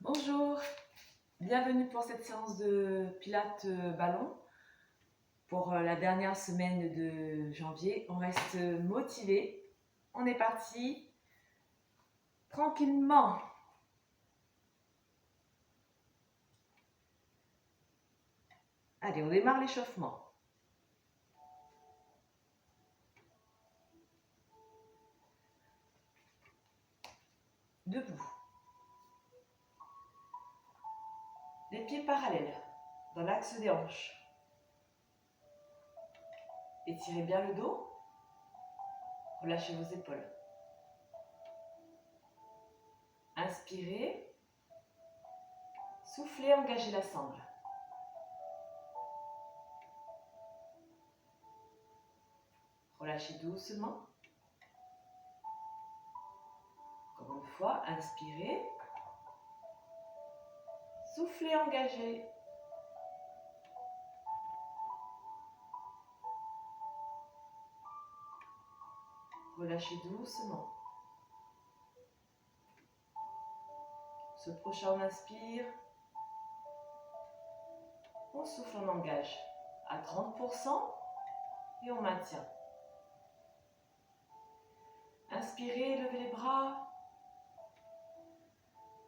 Bonjour, bienvenue pour cette séance de Pilates ballon. Pour la dernière semaine de janvier, on reste motivé. On est parti tranquillement. Allez, on démarre l'échauffement. Debout. Les pieds parallèles dans l'axe des hanches. Étirez bien le dos. Relâchez vos épaules. Inspirez. Soufflez, engagez la sangle. Relâchez doucement. Encore une fois, inspirez. Soufflez, engagez. Relâchez doucement. Ce prochain, on inspire. On souffle, on engage à 30% et on maintient. Inspirez, levez les bras.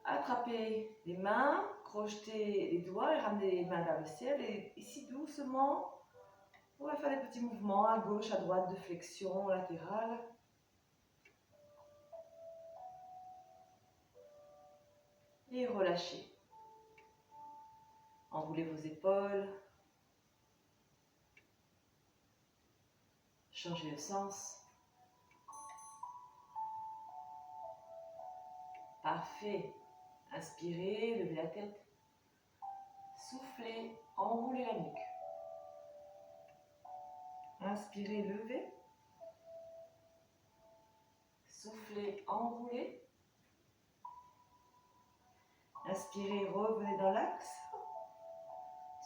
Attrapez les mains, crochetez les doigts et ramenez les mains vers le ciel. Et ici, doucement, on va faire des petits mouvements à gauche, à droite, de flexion latérale. Et relâchez. Enroulez vos épaules. Changez le sens. Parfait. Inspirez, levez la tête. Soufflez, enroulez la nuque. Inspirez, levez. Soufflez, enroulez. Inspirez, revenez dans l'axe.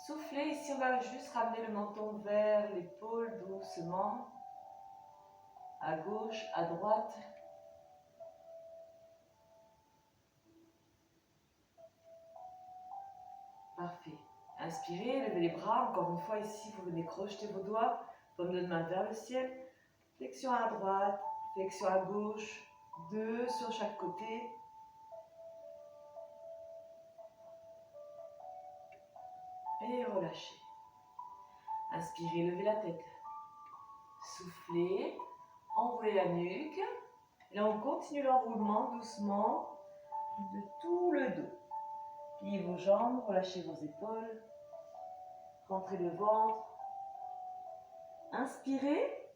Soufflez, ici on va juste ramener le menton vers l'épaule doucement. À gauche, à droite. Parfait. Inspirez, levez les bras. Encore une fois, ici, vous venez crocheter vos doigts. Paume de main vers le ciel. Flexion à droite, flexion à gauche. 2 sur chaque côté. Et relâchez. Inspirez, levez la tête. Soufflez, enroulez la nuque. Et là, on continue l'enroulement doucement de tout le dos. Pliez vos jambes, relâchez vos épaules. Rentrez le ventre. Inspirez.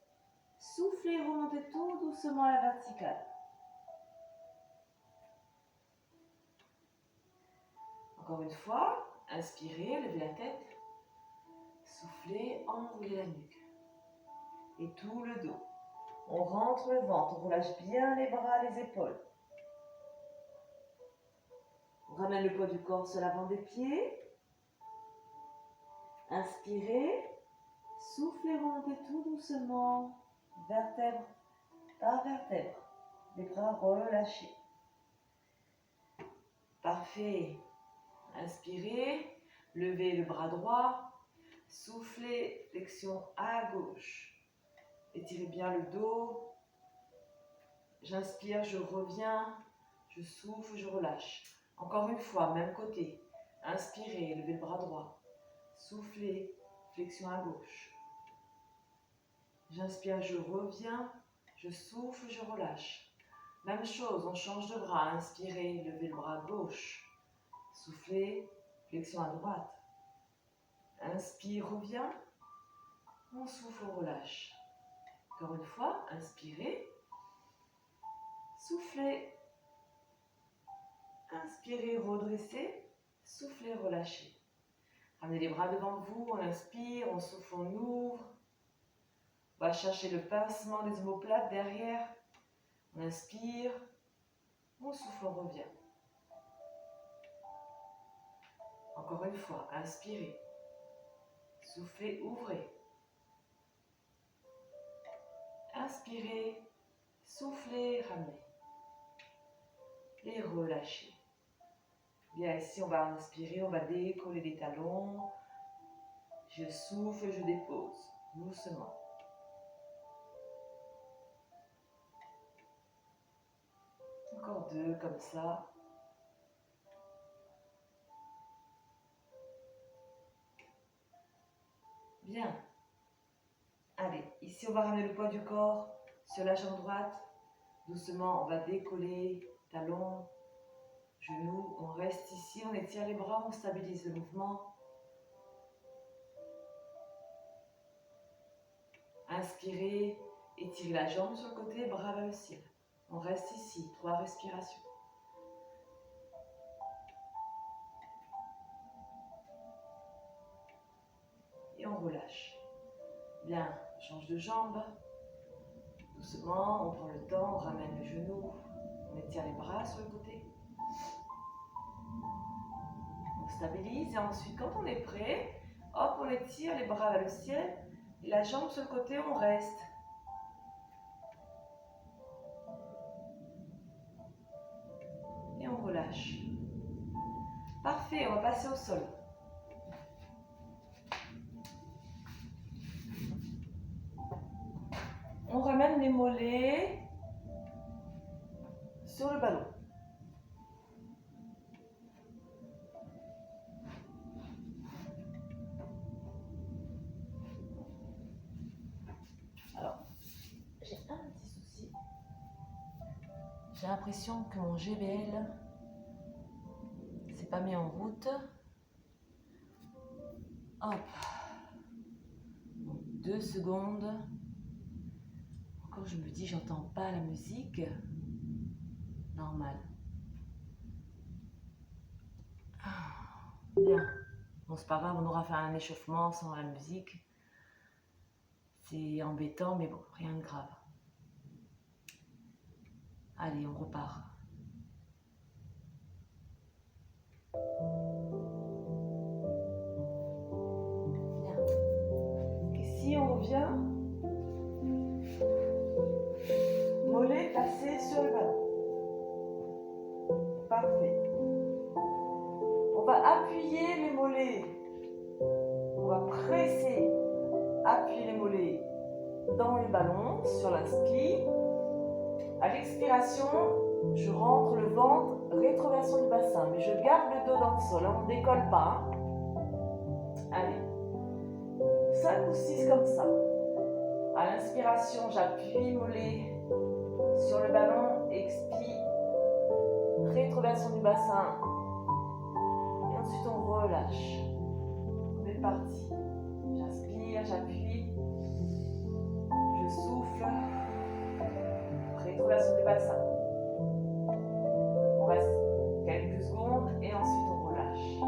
Soufflez, remontez tout doucement à la verticale. Encore une fois, inspirez, levez la tête. Soufflez, enroulez la nuque. Et tout le dos. On rentre le ventre, on relâche bien les bras, les épaules. On ramène le poids du corps sur l'avant des pieds. Inspirez. Soufflez, remontez tout doucement. Vertèbre par vertèbre. Les bras relâchés. Parfait. Inspirez. Levez le bras droit. Soufflez. Flexion à gauche. Étirez bien le dos. J'inspire, je reviens. Je souffle, je relâche. Encore une fois, même côté. Inspirez, levez le bras droit. Soufflez, flexion à gauche. J'inspire, je reviens. Je souffle, je relâche. Même chose, on change de bras. Inspirez, levez le bras gauche. Soufflez, flexion à droite. Inspire, revient. On souffle, on relâche. Encore une fois, inspirez. Soufflez. Inspirez, redressez. Soufflez, relâchez. Ramenez les bras devant vous. On inspire, on souffle, on ouvre. On va chercher le pincement des omoplates derrière. On inspire. On souffle, on revient. Encore une fois, inspirez. Soufflez, ouvrez. Inspirez. Soufflez, ramenez. Et relâchez. Bien, ici, on va inspirer, on va décoller les talons. Je souffle, je dépose, doucement. Encore 2 comme ça. Bien. Allez, ici, on va ramener le poids du corps sur la jambe droite. Doucement, on va décoller, talons, genoux. On reste ici, on étire les bras, on stabilise le mouvement. Inspirez, étirez la jambe sur le côté, bras vers le ciel. On reste ici, 3 respirations. Et on relâche. Bien, on change de jambe. Doucement, on prend le temps, on ramène le genou. On étire les bras sur le côté. On stabilise et ensuite, quand on est prêt, hop, on étire les bras vers le ciel. Et la jambe sur le côté, on reste. Et on relâche. Parfait, on va passer au sol. On ramène les mollets sur le ballon. Alors, j'ai un petit souci. J'ai l'impression que mon GBL s'est pas mis en route. Hop. Donc, 2 secondes. Encore, je me dis, j'entends pas la musique. Normal. Bien. Bon, c'est pas grave, on aura fait un échauffement sans la musique. C'est embêtant, mais bon, rien de grave. Allez, on repart. Bien. Ici, on revient. Mollet placé sur le ballon. Parfait. On va appuyer les mollets. On va presser, appuyer les mollets dans le ballon, sur l'inspi. À l'expiration, je rentre le ventre, rétroversion du bassin, mais je garde le dos dans le sol, on ne décolle pas. Allez, 5 ou 6 comme ça. À l'inspiration, j'appuie mollet sur le ballon, expire, rétroversion du bassin, et ensuite on relâche. On est parti. J'inspire, j'appuie, je souffle, rétroversion du bassin. On reste quelques secondes et ensuite on relâche.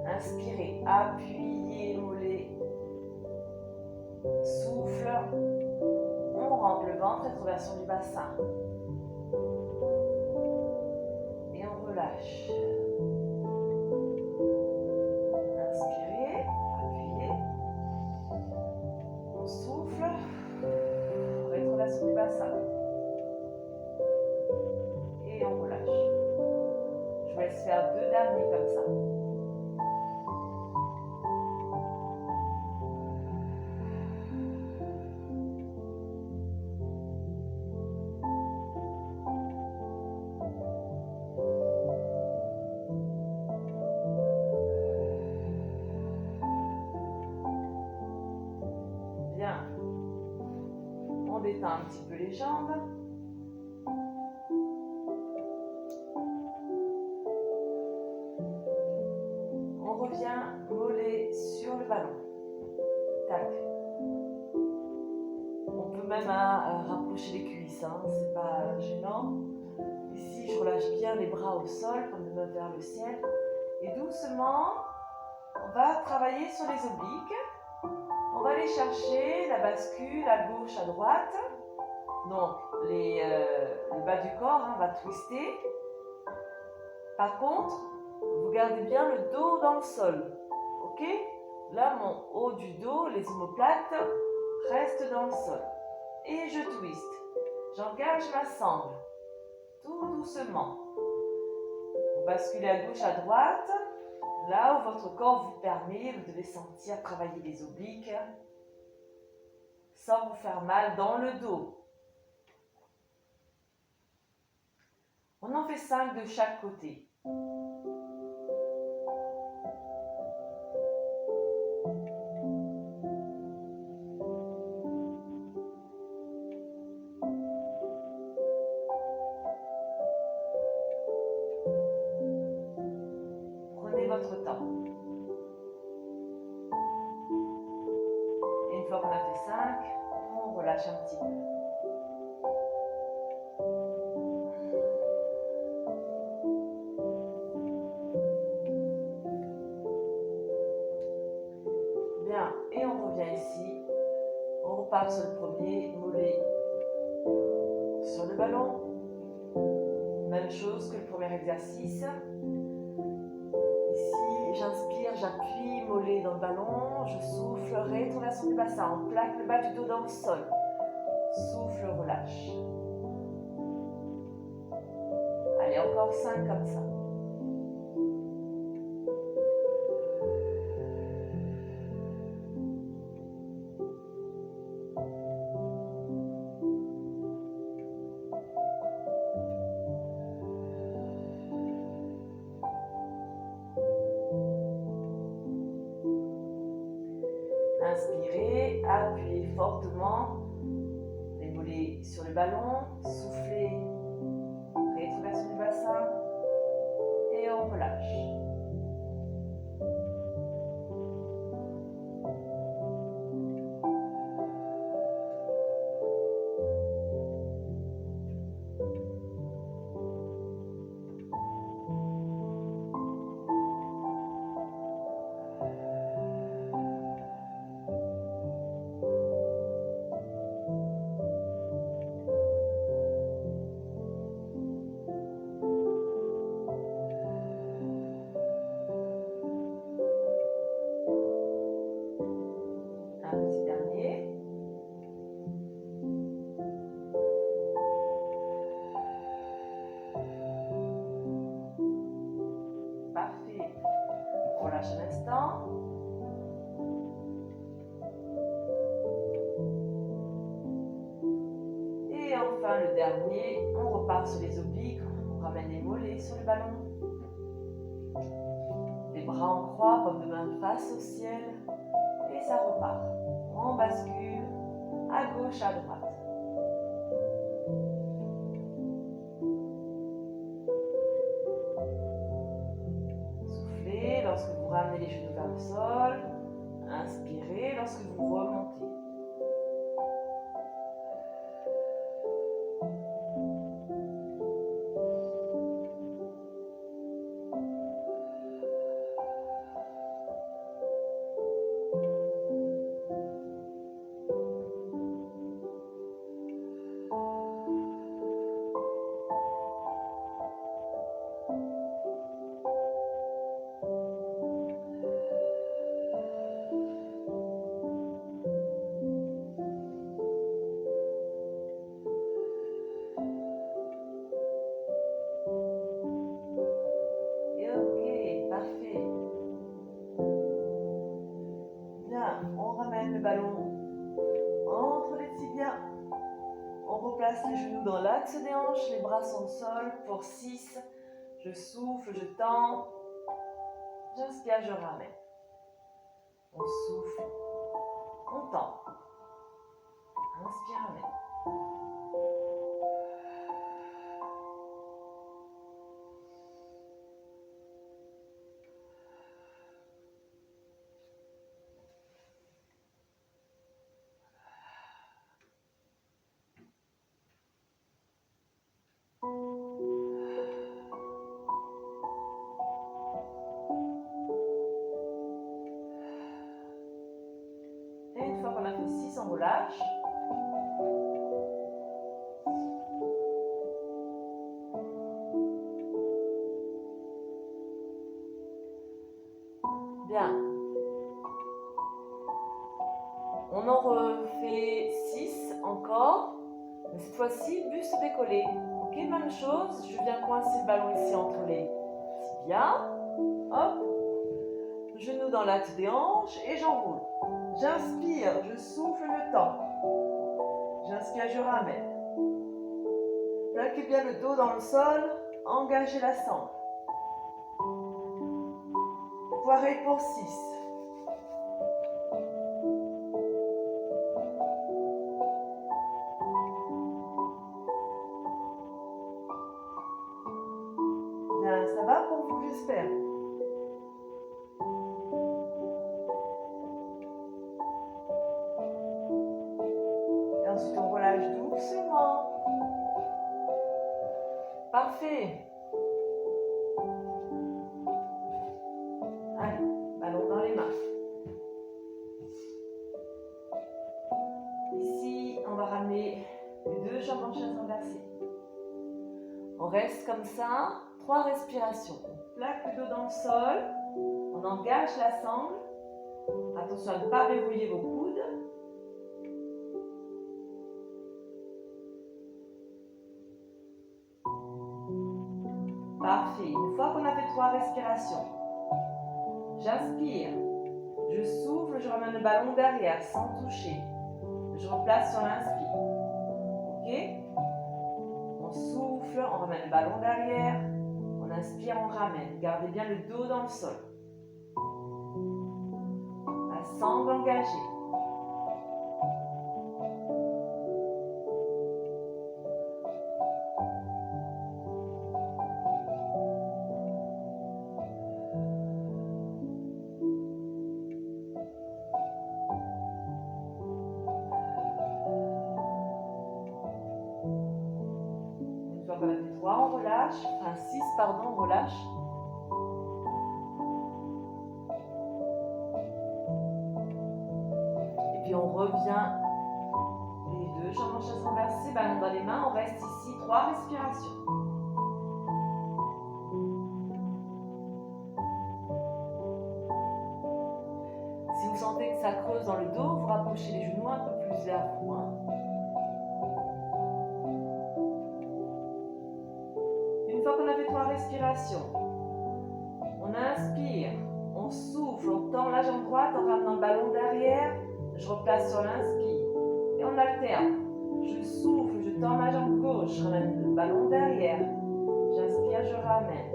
Inspirez, appuyez le mollet, souffle, on rentre le ventre, rétroversion du bassin. Et on relâche. Inspirez, appuyez, on souffle, rétroversion du bassin. Et on relâche. Je vous laisse faire 2 derniers comme ça. Bien. On détend un petit peu les jambes. On revient mollet sur le ballon. Tac. On peut même rapprocher les cuisses, hein, c'est pas gênant. Ici, je relâche bien les bras au sol, comme de main vers le ciel. Et doucement, on va travailler sur les obliques. On va aller chercher la bascule à gauche, à droite. Donc, le bas du corps, hein, va twister. Par contre, vous gardez bien le dos dans le sol. Ok? Là, mon haut du dos, les omoplates, restent dans le sol. Et je twiste. J'engage ma sangle. Tout doucement. Vous basculez à gauche, à droite. Là où votre corps vous permet, vous devez sentir travailler les obliques sans vous faire mal dans le dos. On en fait 5 de chaque côté. Prenez votre temps. Et une fois qu'on a fait 5, on relâche un petit peu. Bien, et on revient ici. On repart sur le premier mollet sur le ballon. Même chose que le premier exercice. Ici, j'inspire, j'appuie, mollet dans le ballon, je souffle, rétroversion du bassin, on plaque le bas du dos dans le sol. Souffle, relâche. Allez, encore 5 comme ça. Inspirez, appuyez fortement les mollets sur le ballon, soufflez, rétroversion du bassin et on relâche. Relâche un instant. Et enfin le dernier, on repart sur les obliques, on ramène les mollets sur le ballon. Les bras en croix, paume de main face au ciel. Et ça repart. On bascule à gauche, à droite. Lorsque vous ramenez les genoux vers le sol, inspirez lorsque vous remontez. Le ballon entre les tibias. On replace les genoux dans l'axe des hanches, les bras sont au sol pour 6. Je souffle, je tends. J'inspire, je ramène. On souffle, on tend. Inspire, ramène. Et une fois qu'on a fait 6, on relâche. Bien. On en refait 6 encore. Mais cette fois-ci, buste décollé. Ok, même chose. Je viens coincer le ballon ici entre les Bien. Hop. Genou dans l'axe des hanches et j'enroule. J'inspire, je souffle le temps. J'inspire, je ramène. Plaquez bien le dos dans le sol, engagez la sangle. Pareil pour 6. Bien, ça va pour vous, j'espère. Et ensuite, on relâche doucement. Parfait. Allez, ballon dans les mains. Ici, on va ramener les deux jambes en chaise renversée. On reste comme ça, 3 respirations. On plaque le dos dans le sol, on engage la sangle. Attention à ne pas verrouiller vos coudes. Parfait. Une fois qu'on a fait 3 respirations, j'inspire, je souffle, je ramène le ballon derrière sans toucher. Je replace sur l'inspire. Ok? On souffle, on ramène le ballon derrière. On inspire, on ramène. Gardez bien le dos dans le sol. La sangle engagée. Une fois qu'on a fait 3, on relâche. Enfin 6, pardon, on relâche. Et puis on revient. Les deux jambes en chaise renversée, ballon dans les mains. On reste ici 3 respirations. Si vous sentez que ça creuse dans le dos, vous rapprochez les genoux un peu plus vers vous. Une fois qu'on a fait 3 respirations, on inspire, on souffle, on tend la jambe droite en ramenant le ballon derrière. Je replace sur l'inspire et on alterne. Je souffle, je tends ma jambe gauche, je ramène le ballon derrière. J'inspire, je ramène.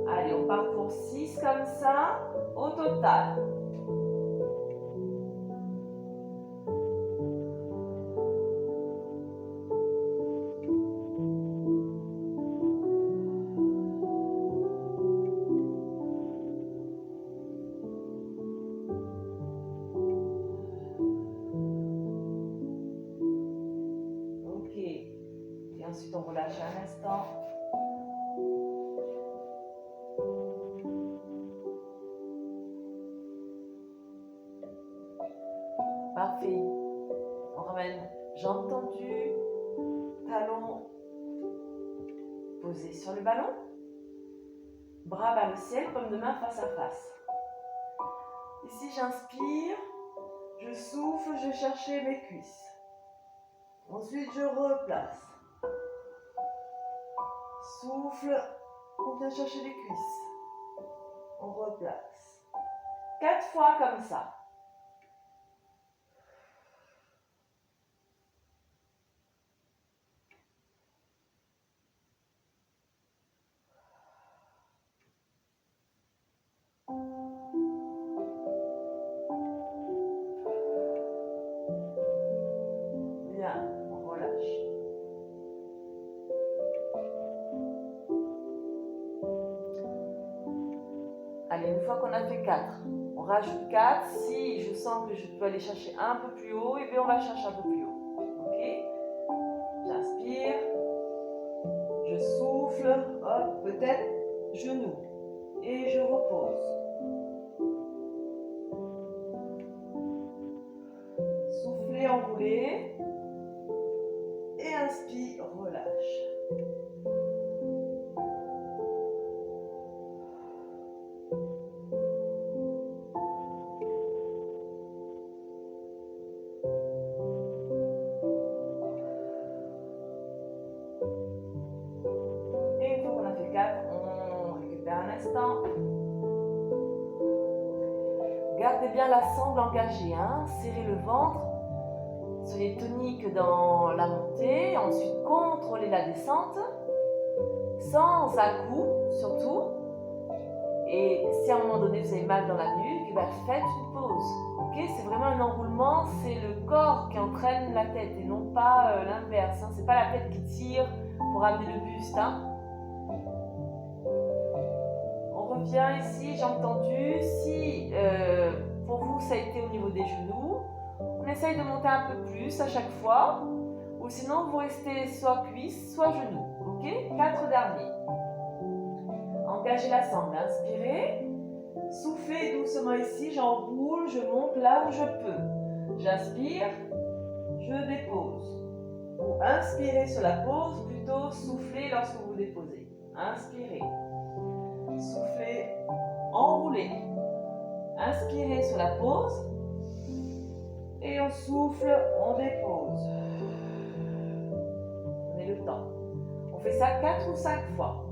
Allez, on part pour 6 comme ça, au total. Ok. Et ensuite, on relâche un instant. Parfait. On ramène jambes tendues, talons posés sur le ballon, bras vers le ciel comme deux mains face à face. Ici, j'inspire, je souffle, je cherche mes cuisses. Ensuite, je replace. Souffle, on vient chercher les cuisses. On replace. 4 fois comme ça. Bien, on relâche. Allez, une fois qu'on a fait 4, on rajoute 4. Si je sens que je peux aller chercher un peu plus haut, et bien on va chercher un peu plus haut. Ok? J'inspire, je souffle, hop, peut-être genou. Et je repose. Soufflez, enroulez. Et inspire, relâche. Et une fois qu'on a fait 4, on récupère un instant. Gardez bien la sangle engagée, hein? Serrez le ventre. Soyez tonique dans la montée. Ensuite, contrôlez la descente. Sans à-coups, surtout. Et si à un moment donné vous avez mal dans la nuque, ben faites une pause. Okay, c'est vraiment un enroulement, c'est le corps qui entraîne la tête et non pas l'inverse. Hein. C'est pas la tête qui tire pour amener le buste. Hein. On revient ici, j'ai entendu. Si pour vous ça a été au niveau des genoux, on essaye de monter un peu plus à chaque fois. Ou sinon vous restez soit cuisse, soit genou. Ok, 4 derniers. Engagez la sangle, inspirez. Soufflez doucement ici, j'enroule, je monte là où je peux. J'inspire, je dépose. Ou inspirez sur la pause, plutôt soufflez lorsque vous déposez. Inspirez. Soufflez, enroulez. Inspirez sur la pause. Et on souffle, on dépose. Prenez le temps. On fait ça 4 ou 5 fois.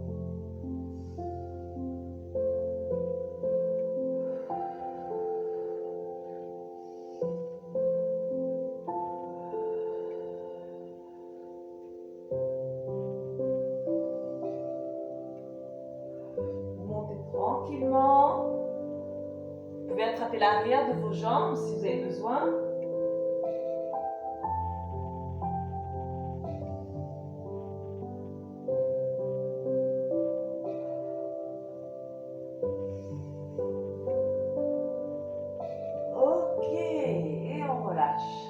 Tranquillement. Vous pouvez attraper l'arrière de vos jambes si vous avez besoin. Ok, et on relâche.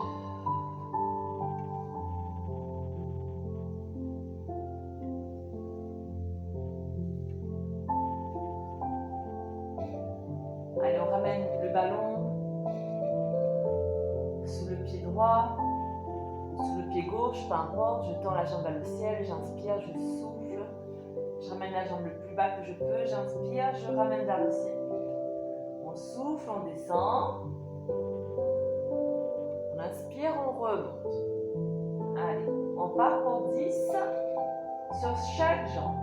Allez, on ramène le ballon sous le pied droit, sous le pied gauche, peu importe. Je tends la jambe vers le ciel, j'inspire, je souffle. Je ramène la jambe le plus bas que je peux, j'inspire, je ramène vers le ciel. On souffle, on descend. On inspire, on remonte. Allez, on part pour 10 sur chaque jambe.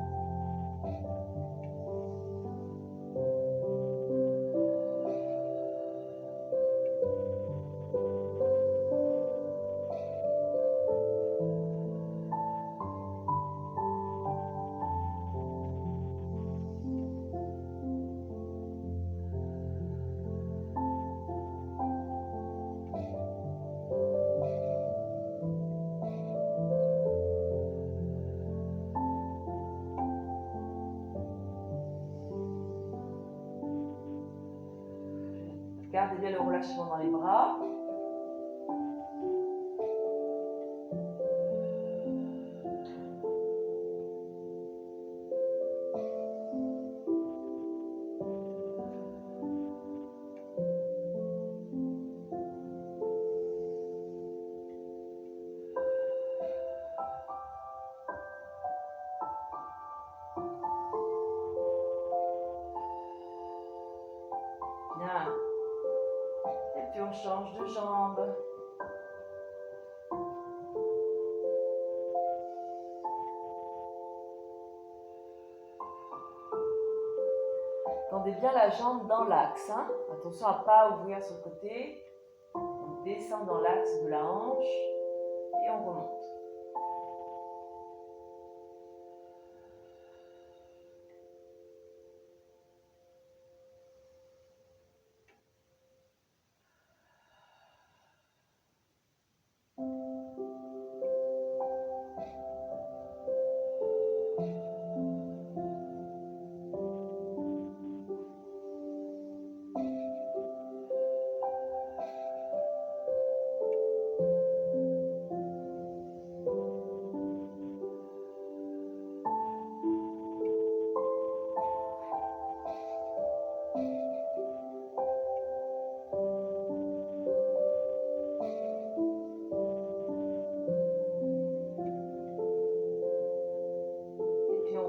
Gardez bien le relâchement dans les bras. Bien. Et puis on change de jambe. Tendez bien la jambe dans l'axe. Hein. Attention à ne pas ouvrir sur le côté. On descend dans l'axe de la hanche et on remonte.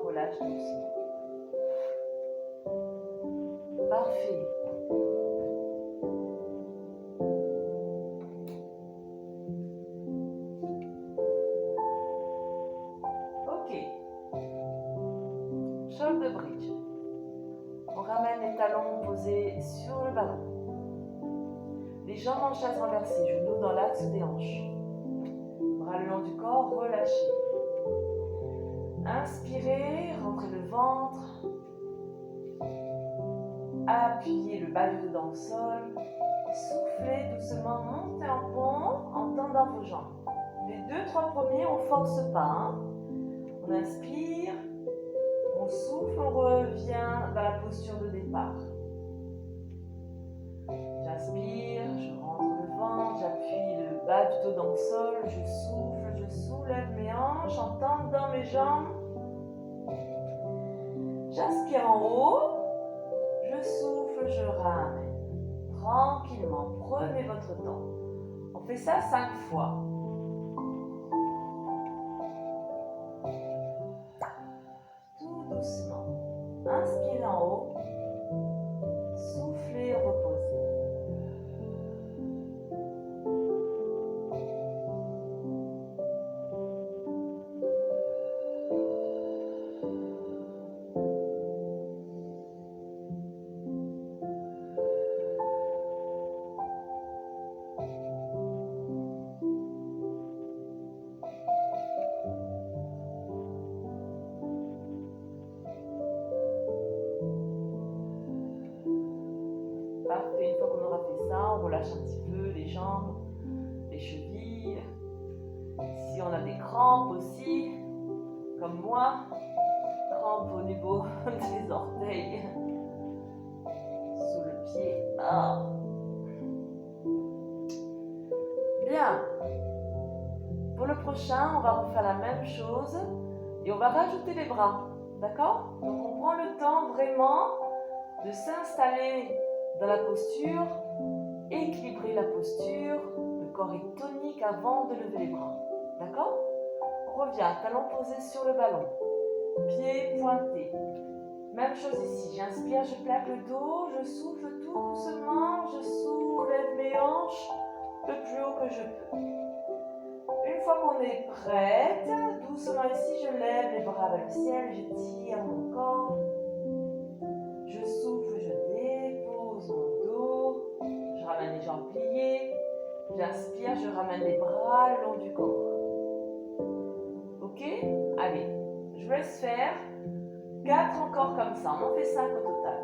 Relâche doucement. Parfait. Ok. Shoulder bridge. maintiennent les talons posés sur le ballon. Les jambes en chaise renversée, genoux dans l'axe des hanches. Bras le long du corps, relâchez. Inspirez, rentrez le ventre. Appuyez le bas du dos dans le sol. Soufflez doucement, montez en pont en tendant vos jambes. Les 2-3 premiers, on ne force pas. On inspire, on souffle, on revient dans la posture de départ. J'inspire, je rentre le ventre, j'appuie le bas du dos dans le sol, je souffle, je soulève mes hanches en tendant mes jambes. J'inspire en haut, je souffle, je ramène. Tranquillement, prenez votre temps. On fait ça 5 fois. Tout doucement. Inspirez en haut. Soufflez, reposez. Parfait, une fois qu'on aura fait ça, on relâche un petit peu les jambes, les chevilles. Si on a des crampes aussi, comme moi, crampes au niveau des orteils, sous le pied. Ah. Bien. Pour le prochain, on va refaire la même chose et on va rajouter les bras. D'accord? Donc on prend le temps vraiment de s'installer dans la posture, équilibrer la posture, le corps est tonique avant de lever les bras. D'accord? On revient, talon posé sur le ballon, pieds pointés. Même chose ici, j'inspire, je plaque le dos, je souffle tout doucement, je soulève mes hanches le plus haut que je peux. Une fois qu'on est prête, doucement ici, je lève les bras vers le ciel, je tire mon corps, je souffle, je dépose mon dos, je ramène les jambes pliées, j'inspire, je ramène les bras le long du corps. Ok? Allez, je vous laisse faire 4 encore comme ça, on en fait 5 au total.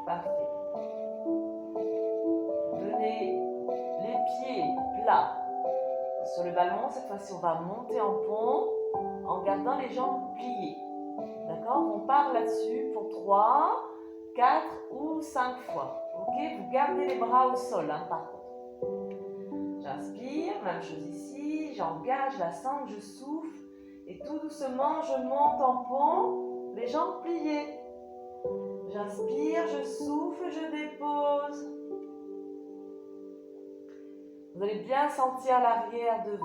Parfait. Venez les pieds plats sur le ballon. Cette fois-ci, on va monter en pont en gardant les jambes pliées. D'accord? On part là-dessus pour 3, 4 ou 5 fois. Ok? Vous gardez les bras au sol, hein, par contre. J'inspire, même chose ici. J'engage la sangle, je souffle. Et tout doucement, je monte en pont, les jambes pliées. J'inspire, je souffle, je dépose. Vous allez bien sentir l'arrière de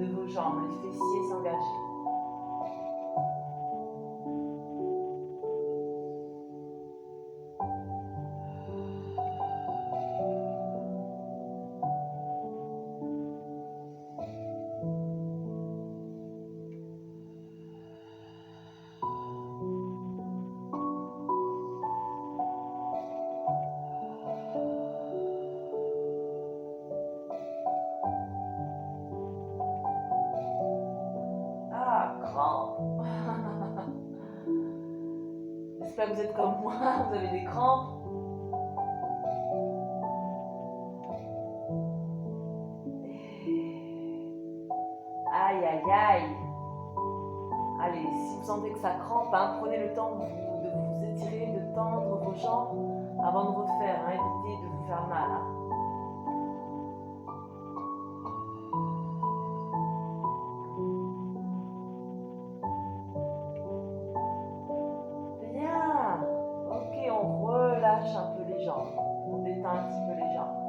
vos jambes, les fessiers s'engager. J'espère que vous êtes comme moi, vous avez des crampes. Aïe, aïe, aïe. Allez, si vous sentez que ça crampe, prenez le temps de vous étirer, de tendre vos jambes avant de refaire. Évitez de vous faire mal. Bien. Ok, on relâche un peu les jambes. On détend un petit peu les jambes.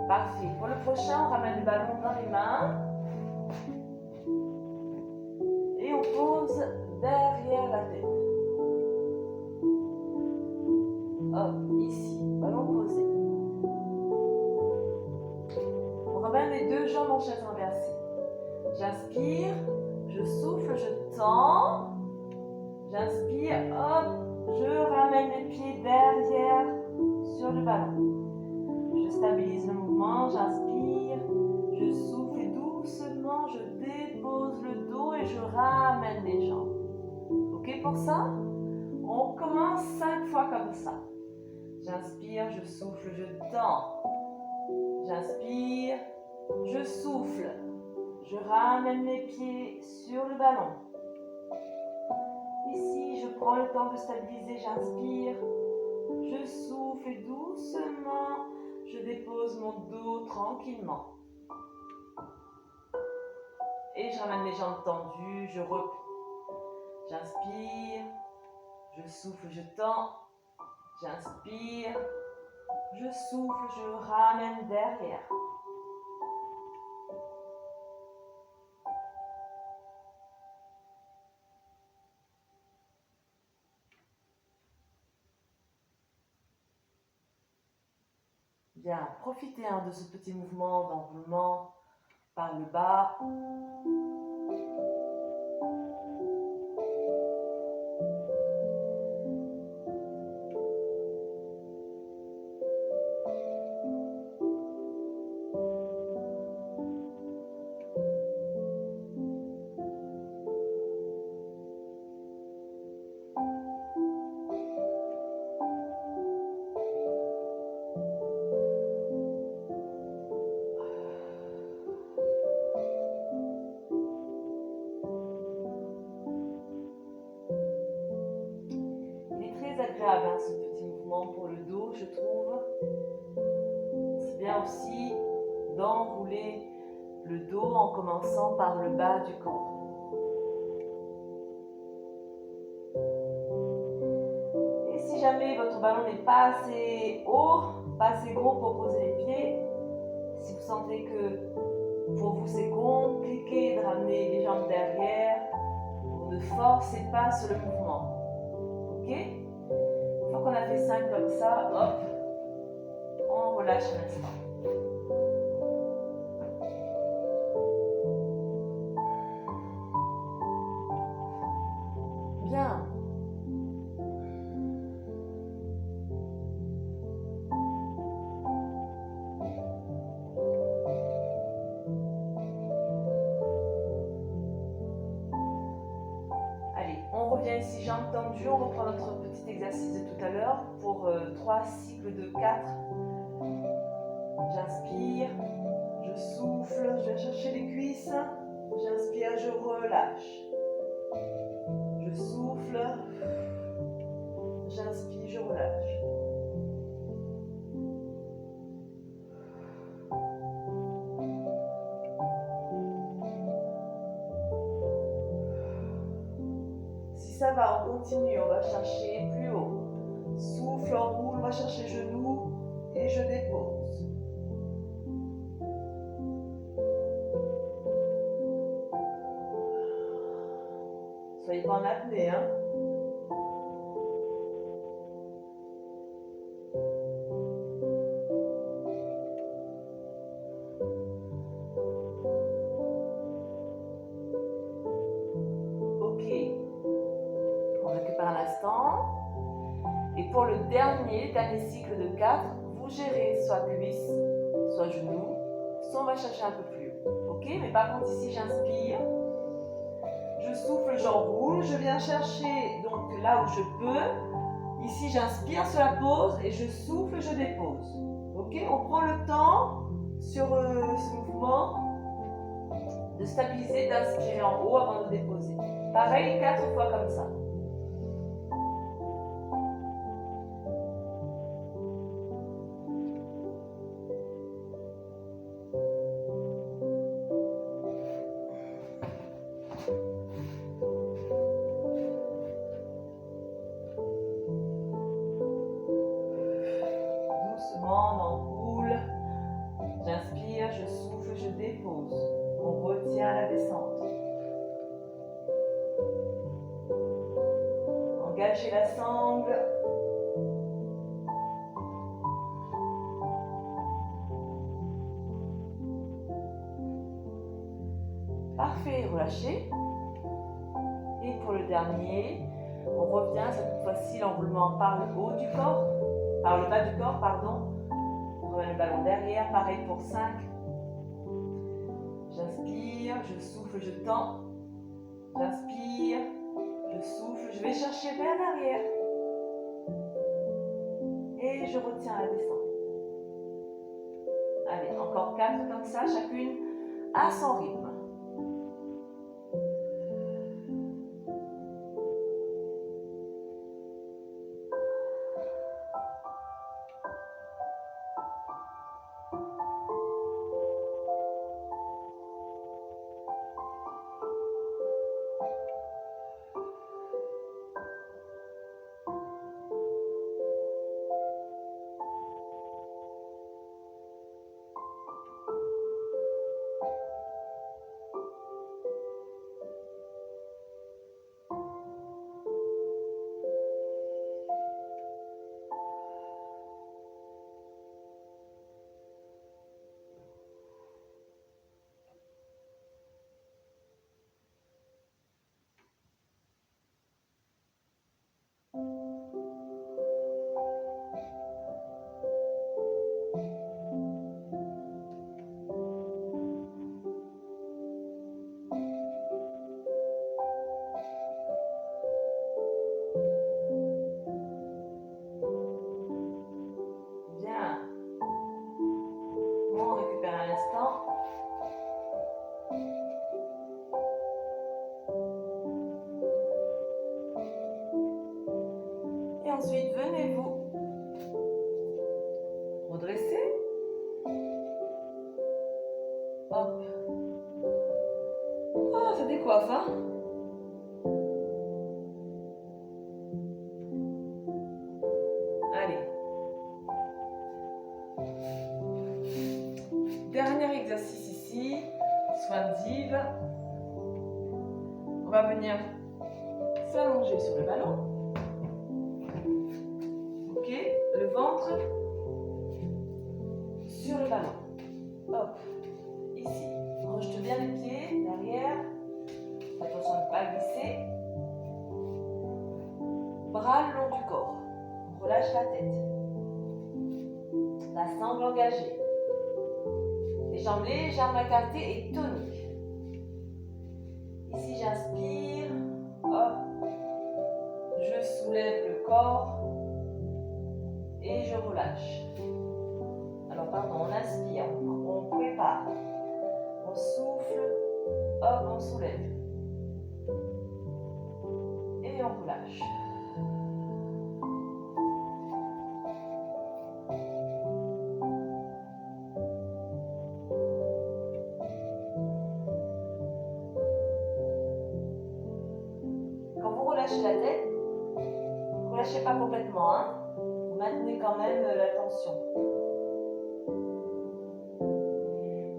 Parfait. Pour le prochain, on ramène le ballon dans les mains. Et on pose derrière la tête. Hop, ici, ballon posé. On ramène les deux jambes en chaise inversée. J'inspire, je souffle, je tends. J'inspire, hop, je ramène les pieds derrière sur le ballon. Je stabilise le mouvement, j'inspire, je souffle et doucement, je dépose le dos et je ramène les jambes. Ok pour ça? On commence 5 fois comme ça. J'inspire, je souffle, je tends. J'inspire, je souffle. Je ramène les pieds sur le ballon. Ici, je prends le temps de stabiliser, j'inspire. Je souffle et doucement, je dépose mon dos tranquillement. Et je ramène les jambes tendues, je replie. J'inspire, je souffle, je tends. J'inspire, je souffle, je ramène derrière. Bien, profitez de ce petit mouvement d'enroulement par le bas. Agréable ce petit mouvement pour le dos, je trouve. C'est bien aussi d'enrouler le dos en commençant par le bas du corps. Et si jamais votre ballon n'est pas assez haut, pas assez gros pour poser les pieds, si vous sentez que pour vous c'est compliqué de ramener les jambes derrière, ne forcez pas sur le mouvement. Ok? Une fois qu'on a fait 5 comme ça, hop, on relâche un instant. Bien. Allez, on revient ici, jambes tendues, on reprend notre petit exercice de tout à l'heure pour 3 cycles de 4. J'inspire, je souffle, je vais chercher les cuisses, j'inspire, je relâche. Je souffle, j'inspire, je relâche. Si ça va, on continue, on va chercher plus haut. Souffle, enroule, va chercher genou et je dépose. Soyez pas en apnée, hein. Ok. On récupère un instant. Et pour le dernier cycle de 4, vous gérez soit cuisse, soit genou, soit on va chercher un peu plus haut. Ok. Mais par contre, ici, j'inspire. Je souffle, j'enroule, je viens chercher donc là où je peux. Ici, j'inspire sur la pause et je souffle, je dépose. Ok, on prend le temps sur ce mouvement de stabiliser, d'inspirer en haut avant de déposer. Pareil, 4 fois comme ça. On enroule, j'inspire, je souffle, je dépose. On retient la descente. Engagez la sangle. Parfait, relâchez. Et pour le dernier, on revient cette fois-ci l'enroulement par le haut du corps, par le bas du corps, pardon. On remet le ballon derrière, pareil pour 5. J'inspire, je souffle, je tends. J'inspire, je souffle, je vais chercher vers l'arrière. Et je retiens la descente. Allez, encore 4 comme ça, chacune à son rythme. Ensuite, venez-vous redresser. Hop. Ah, ça décoiffe, hein? Allez. Dernier exercice ici. Soin d'Yves. On va venir s'allonger sur le ballon. Ok, le ventre sur le ballon. Hop, ici. On rejette bien les pieds derrière. Attention à ne pas glisser. Bras le long du corps. On relâche la tête. La sangle engagée. Les jambes légèrement écartées et toniques. Ici, j'inspire. Hop. Je soulève le corps. Et je relâche. Alors, pardon, on inspire, on prépare. On souffle, hop, on soulève. Et on relâche. Quand vous relâchez la tête, relâchez pas complètement, hein. maintenez quand même la tension.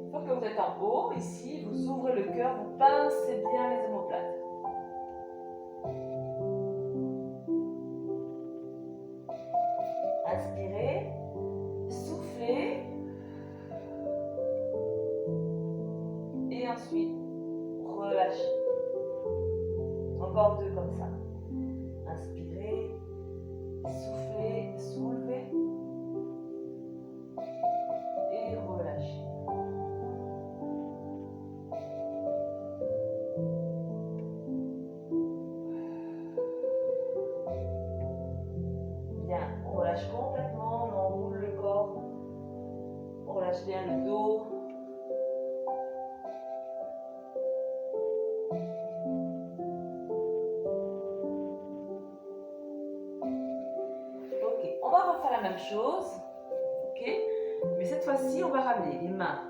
Une fois que vous êtes en haut, ici, vous ouvrez le cœur, vous pincez bien les omoplates. Inspirez, soufflez. Et ensuite, relâchez. Encore 2 comme ça. Inspirez, soufflez, soulevez. Et relâchez. Bien, on relâche complètement, on enroule le corps. On relâche bien le dos. La même chose, ok, mais cette fois-ci on va ramener les mains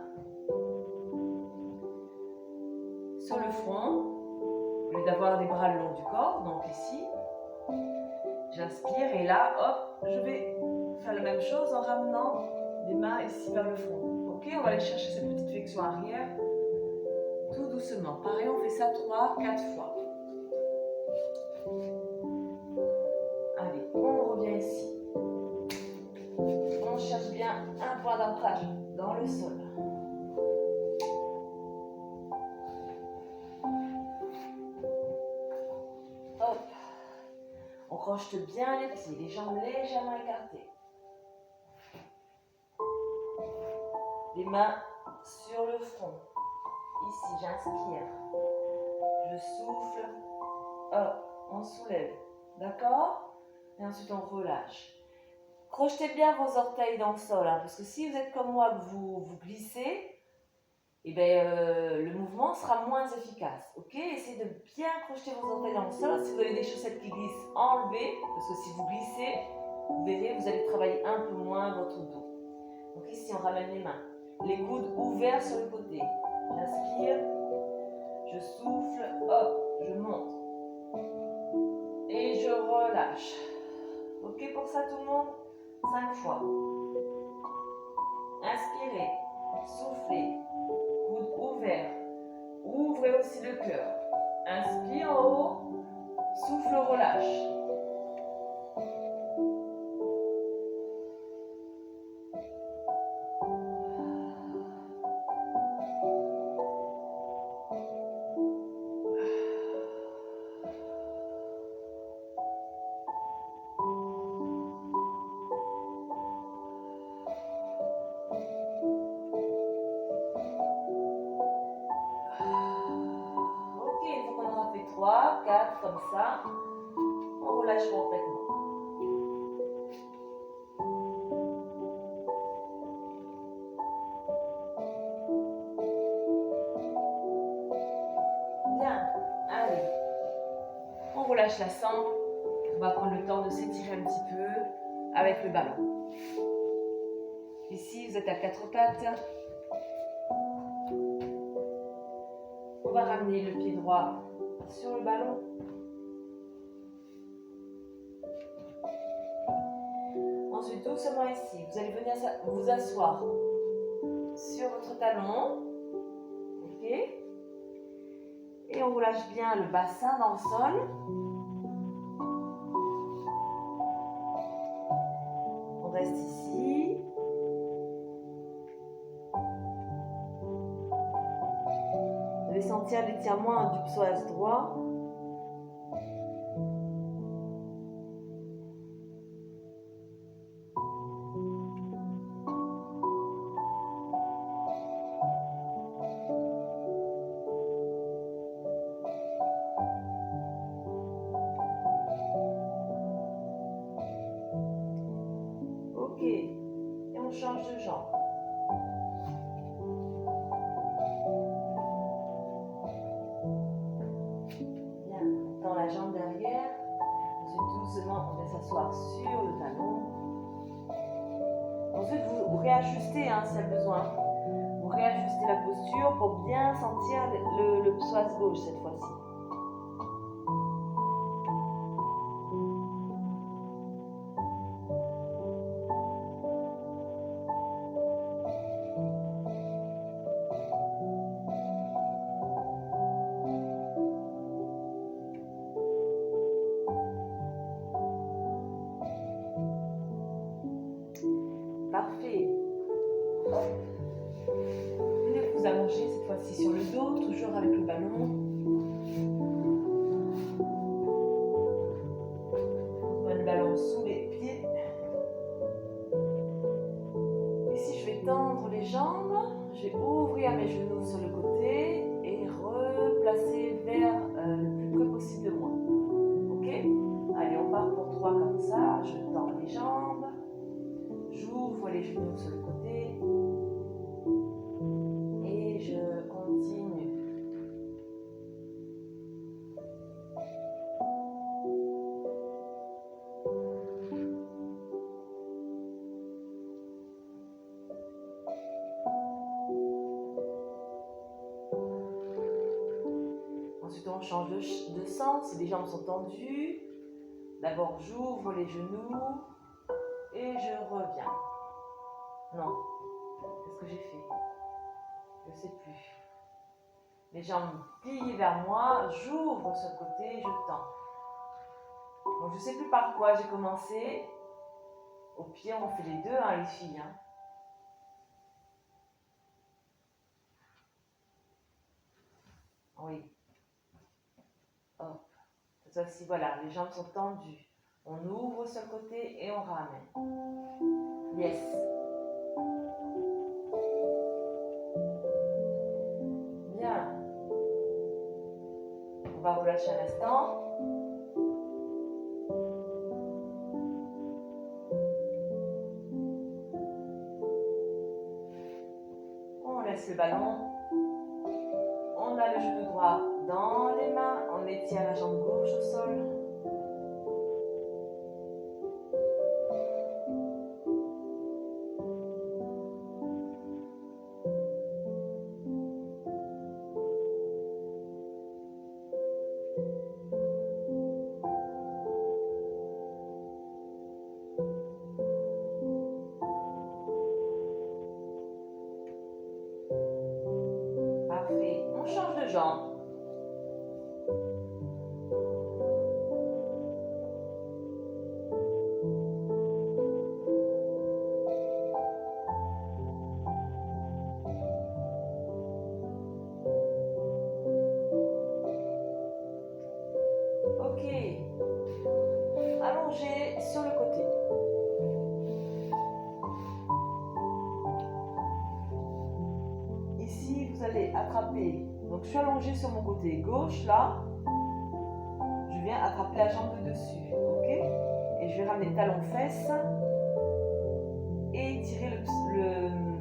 sur le front au lieu d'avoir les bras le long du corps. Donc ici j'inspire et là hop, je vais faire la même chose en ramenant les mains ici vers le front. Ok, on va aller chercher cette petite flexion arrière tout doucement. Pareil, on fait ça 3-4 fois. Allez, on revient ici. On cherche bien un point d'ancrage dans le sol. Hop. On crochete bien les pieds, les jambes légèrement écartées. Les mains sur le front. Ici, j'inspire. Je souffle. Hop, on soulève. D'accord? Et ensuite, on relâche. Crochetez bien vos orteils dans le sol, hein, parce que si vous êtes comme moi, que vous glissez, eh ben, le mouvement sera moins efficace. Ok, essayez de bien crocheter vos orteils dans le sol. Si vous avez des chaussettes qui glissent, enlevez, parce que si vous glissez, vous verrez, vous allez travailler un peu moins votre dos. Donc ici, on ramène les mains, les coudes ouverts sur le côté. J'inspire, je souffle, hop, je monte. Et je relâche. Ok pour ça tout le monde? 5 fois. Inspirez, soufflez, coude ouvert. Ouvrez aussi le cœur. Inspire en haut, souffle, relâche. Comme ça, on relâche complètement. Bien, allez, on relâche la sangle. On va prendre le temps de s'étirer un petit peu avec le ballon. Ici, vous êtes à 4 pattes. On va ramener le pied droit sur le ballon. Ensuite, doucement ici, vous allez venir vous asseoir sur votre talon. Ok. Et on relâche bien le bassin dans le sol. On reste ici. Vous allez sentir l'étirement du psoas droit. Change de jambe. Bien, on tend la jambe derrière. Ensuite, doucement, on va s'asseoir sur le talon. Ensuite, vous réajustez hein, si besoin. Vous réajustez la posture pour bien sentir le psoas gauche cette fois-ci. Ensuite, on change de sens. Si les jambes sont tendues, d'abord j'ouvre les genoux et je reviens. Non, qu'est-ce que j'ai fait? Je ne sais plus. Les jambes pliées vers moi, j'ouvre ce côté, je tends. Donc, je ne sais plus par quoi j'ai commencé. Au pied, on fait les deux, hein, les filles. Hein. Oui. Hop. Cette fois-ci, voilà, les jambes sont tendues. On ouvre sur le côté et on ramène. Yes. Bien. On va relâcher un instant. On laisse le ballon. On a le genou droit dans les mains. On étire la jambe gauche au sol. Parfait. On change de jambe. Ok. Allongé sur le côté. Ici, vous allez attraper. Donc, je suis allongée sur mon côté gauche, là. Je viens attraper la jambe de dessus, ok? Et je vais ramener le talon fesses et tirer le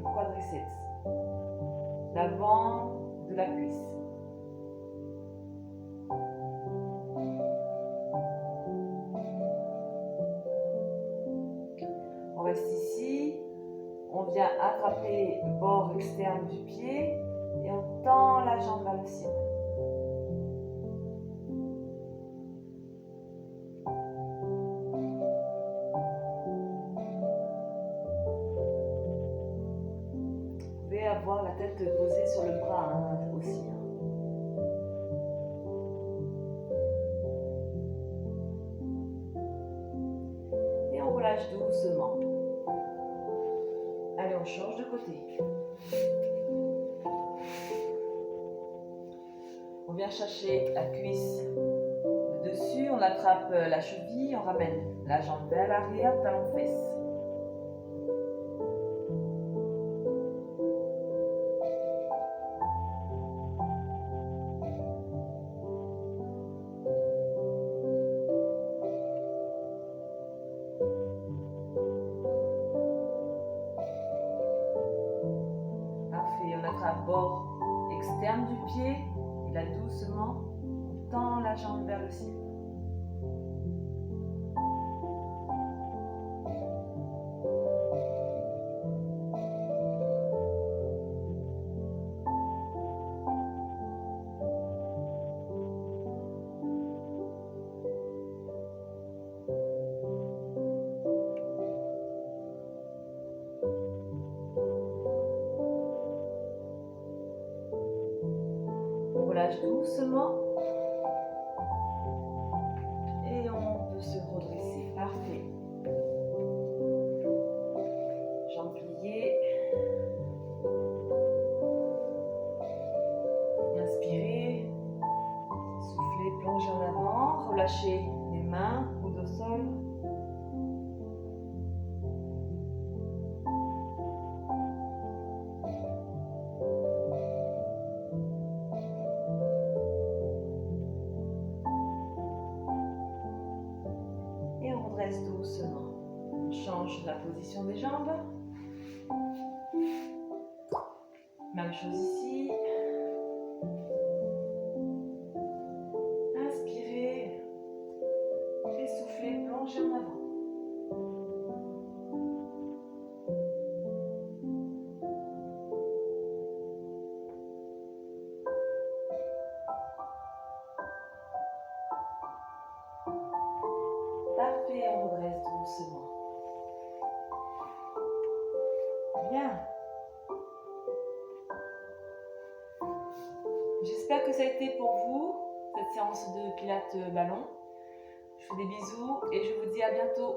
quadriceps, l'avant de la cuisse. On reste ici. On vient attraper le bord externe du pied et on tend la jambe vers le ciel. Vous pouvez avoir la tête posée sur le bras hein, aussi. Hein. Et on relâche doucement. Allez, on change de côté. On vient chercher la cuisse de dessus, on attrape la cheville, on ramène la jambe vers l'arrière, talon fesse. Parfait, on attrape bord externe du pied et là doucement, on tend la jambe vers le ciel. On relâche doucement et on peut se redresser. Parfait. Jambes pliées. Inspirez. Soufflez, plongez en avant. Relâchez les mains, coudes au sol. Et on redresse doucement. On change la position des jambes. Même chose ici. Inspirez. Et soufflez, plongez en avant. doucement. Bien. J'espère que ça a été pour vous, cette séance de pilates ballon. Je vous fais des bisous et je vous dis à bientôt.